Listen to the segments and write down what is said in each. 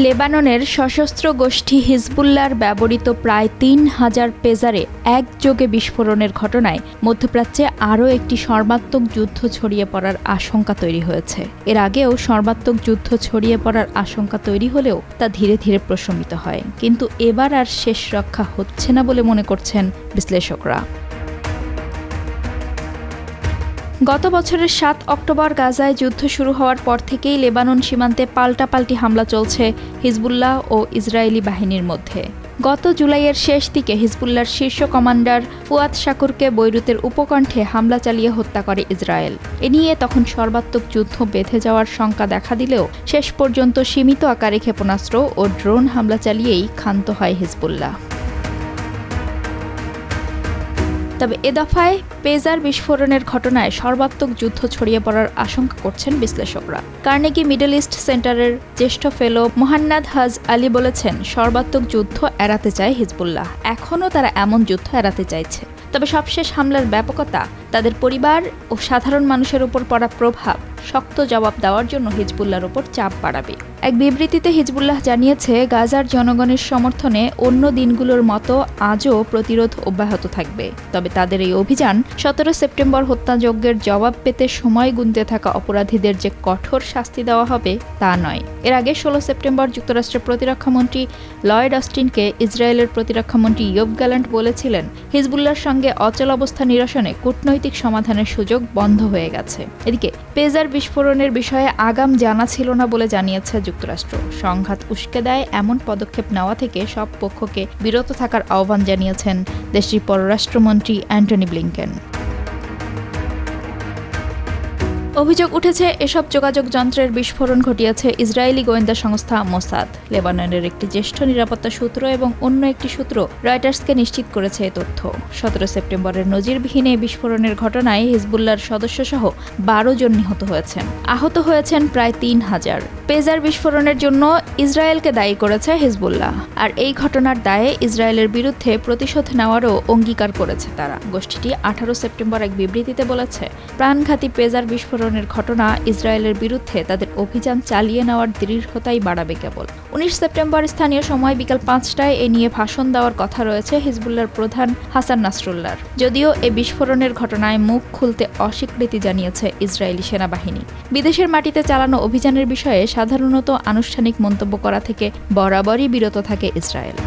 লেবাননের সশস্ত্র গোষ্ঠী হিজবুল্লাহর ব্যবহৃত প্রায় ৩,০০০ পেজারে একযোগে বিস্ফোরণের ঘটনায় মধ্যপ্রাচ্যে আরও একটি সর্বাত্মক যুদ্ধ ছড়িয়ে পড়ার আশঙ্কা তৈরি হয়েছে। এর আগেও সর্বাত্মক যুদ্ধ ছড়িয়ে পড়ার আশঙ্কা তৈরি হলেও তা ধীরে ধীরে প্রশমিত হয়, কিন্তু এবার আর শেষ রক্ষা হচ্ছে না বলে মনে করছেন বিশ্লেষকরা। গত বছরের ৭ অক্টোবর গাজায় যুদ্ধ শুরু হওয়ার পর থেকেই লেবানন সীমান্তে পাল্টাপাল্টি হামলা চলছে হিজবুল্লাহ ও ইসরায়েলি বাহিনীর মধ্যে। গত জুলাইয়ের শেষ দিকে হিজবুল্লাহর শীর্ষ কমান্ডার ফুয়াদ শাকুরকে বৈরুতের উপকণ্ঠে হামলা চালিয়ে হত্যা করে ইসরায়েল। এ নিয়ে তখন সর্বাত্মক যুদ্ধ বেঁধে যাওয়ার শঙ্কা দেখা দিলেও শেষ পর্যন্ত সীমিত আকারে ক্ষেপণাস্ত্র ও ড্রোন হামলা চালিয়েই ক্ষান্ত হয় হিজবুল্লাহ। তবে এ দফায় পেজার বিস্ফোরণের ঘটনায় সর্বাত্মক যুদ্ধ ছড়িয়ে পড়ার আশঙ্কা করছেন বিশ্লেষকরা। কার্নেগি মিডল ইস্ট সেন্টারের জ্যেষ্ঠ ফেলো মোহান্নাদ হাজ আলী বলেছেন, সর্বাত্মক যুদ্ধ এড়াতে চায় হিজবুল্লাহ। এখনও তারা এমন যুদ্ধ এড়াতে চাইছে। তবে সবশেষ হামলার ব্যাপকতা, তাদের পরিবার ও সাধারণ মানুষের উপর পড়া প্রভাব শক্ত জবাব দেওয়ার জন্য হিজবুল্লাহর উপর চাপ বাড়াবে। এক বিবৃতিতে হিজবুল্লাহ জানিয়েছে, গাজার জনগণের সমর্থনে অন্য দিনগুলোর মতো আজও প্রতিরোধ অব্যাহত থাকবে। তবে তাদের এই অভিযান ১৭ সেপ্টেম্বর হত্যাযজ্ঞের জবাব পেতে সময় গুনতে থাকা অপরাধীদের যে কঠোর শাস্তি দেওয়া হবে তা নয়। এর আগে ১৬ সেপ্টেম্বর যুক্তরাষ্ট্রের প্রতিরক্ষামন্ত্রী লয়েড অস্টিনকে ইসরায়েলের প্রতিরক্ষামন্ত্রী ইয়োভ গ্যালান্ট বলেছিলেন, হিজবুল্লাহর সঙ্গে অচল অবস্থা নিরসনে কূটনৈতিক সমাধানের সুযোগ বন্ধ হয়ে গেছে। এদিকে পেজার বিস্ফোরণের বিষয়ে আগাম জানা ছিল না বলে জানিয়েছে যুক্তরাষ্ট্র। সংঘাত উস্কে দেয় এমন পদক্ষেপ নেওয়া থেকে সব পক্ষকে বিরত থাকার আহ্বান জানিয়েছেন দেশটির পররাষ্ট্রমন্ত্রী অ্যান্টনি ব্লিংকেন। অভিযোগ উঠেছে, এসব যোগাযোগ যন্ত্রের বিস্ফোরণ ঘটিয়েছে ইসরায়েলি গোয়েন্দা সংস্থা মোসাদ। লেবাননের একটি জ্যেষ্ঠ নিরাপত্তা সূত্র এবং অন্য একটি সূত্র রয়টার্সকে নিশ্চিত করেছে এ তথ্য। ১৭ সেপ্টেম্বরের নজিরবিহীন এই বিস্ফোরণের ঘটনায় হিজবুল্লাহর সদস্যসহ ১২ জন নিহত হয়েছেন। আহত হয়েছেন প্রায় ৩,০০০। পেজার বিস্ফোরণের জন্য ইসরায়েলকে দায়ী করেছে হিজবুল্লাহ। আর এই ঘটনার দায়ে ইসরায়েলের বিরুদ্ধে প্রতিশোধ নেওয়ারও অঙ্গীকার করেছে তারা। গোষ্ঠীটি ১৮ সেপ্টেম্বর এক বিবৃতিতে বলেছে, প্রাণঘাতী পেজার বিস্ফোরণের ঘটনা ইসরায়েলের বিরুদ্ধে তাদের অভিযান চালিয়ে নেওয়ার দৃঢ়তাই বাড়াবে কেবল। ১৯ সেপ্টেম্বর স্থানীয় সময় বিকাল ৫টায় এ নিয়ে ভাষণ দেওয়ার কথা রয়েছে হিজবুল্লাহর প্রধান হাসান নাসরুল্লাহর। যদিও এ বিস্ফোরণের ঘটনায় মুখ খুলতে অস্বীকৃতি জানিয়েছে ইসরায়েলি সেনাবাহিনী। বিদেশের মাটিতে চালানো অভিযানের বিষয়ে সাধারণত আনুষ্ঠানিক মন্তব্য করা থেকে বরাবরই বিরত থাকে ইসরায়েল।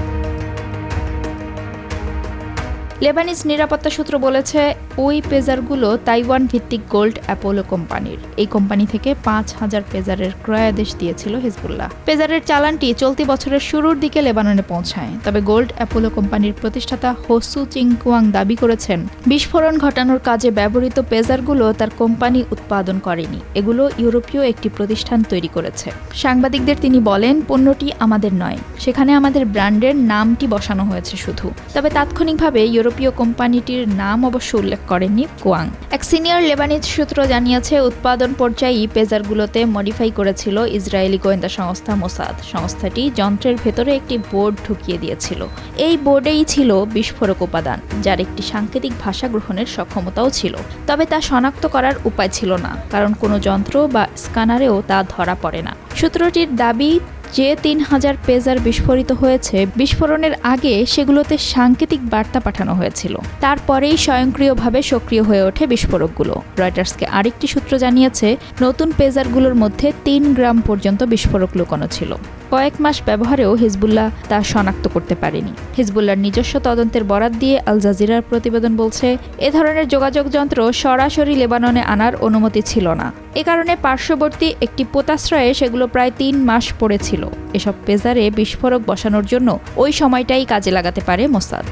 লেবানিজ নিরাপত্তা সূত্র বলেছে, ওই পেজারগুলো তাইওয়ান ভিত্তিক গোল্ড অ্যাপোলো কোম্পানির। এই কোম্পানি থেকে ৫,০০০ পেজারের ক্রয়াদেশ দিয়েছিল হিজবুল্লাহ। পেজারের চালানটি চলতি বছরের শুরুর দিকে লেবাননে পৌঁছায়। তবে গোল্ড অ্যাপোলো কোম্পানির প্রতিষ্ঠাতা হোসু চিংকুয়াং দাবি করেছেন, বিস্ফোরণ ঘটানোর কাজে ব্যবহৃত পেজারগুলো তার কোম্পানি উৎপাদন করেনি, এগুলো ইউরোপীয় একটি প্রতিষ্ঠান তৈরি করেছে। সাংবাদিকদের তিনি বলেন, পণ্যটি আমাদের নয়, সেখানে আমাদের ব্র্যান্ডের নামটি বসানো হয়েছে শুধু। তবে তাৎক্ষণিকভাবে ইউরোপীয় কোম্পানিটির নাম অবশ্য উল্লেখ করেননি কুয়াং। এক সিনিয়র লেবানিজ সূত্র জানিয়েছে, উৎপাদন পর্যায়েই পেজারগুলোতে মডিফাই করেছিল ইসরায়েলি গোয়েন্দা সংস্থা মোসাদ। সংস্থাটি যন্ত্রের ভেতরে একটি বোর্ড ঢুকিয়ে দিয়েছিল। এই বোর্ডেই ছিল বিস্ফোরক উপাদান, যার একটি সাংকেতিক ভাষা গ্রহণের সক্ষমতাও ছিল। তবে তা শনাক্ত করার উপায় ছিল না, কারণ কোনো যন্ত্র বা স্ক্যানারেও তা ধরা পড়ে না। সূত্রটির দাবি, যে ৩,০০০ পেজার বিস্ফোরিত হয়েছে, বিস্ফোরণের আগে সেগুলোতে সাংকেতিক বার্তা পাঠানো হয়েছিল। তারপরেই স্বয়ংক্রিয়ভাবে সক্রিয় হয়ে ওঠে বিস্ফোরকগুলো। রয়টার্সকে আরেকটি সূত্র জানিয়েছে, নতুন পেজারগুলোর মধ্যে ৩ গ্রাম পর্যন্ত বিস্ফোরক লুকানো ছিল। কয়েক মাস ব্যবহারেও হিজবুল্লাহ তা শনাক্ত করতে পারেনি। হিজবুল্লাহর নিজস্ব তদন্তের বরাত দিয়ে আল জাজিরার প্রতিবেদন বলছে, এ ধরনের যোগাযোগ যন্ত্র সরাসরি লেবাননে আনার অনুমতি ছিল না। এ কারণে পার্শ্ববর্তী একটি পোতাশ্রয়ে সেগুলো প্রায় ৩ মাস পড়েছিল। এসব পেজারে বিস্ফোরক বসানোর জন্য ওই সময়টাই কাজে লাগাতে পারে মোসাদ।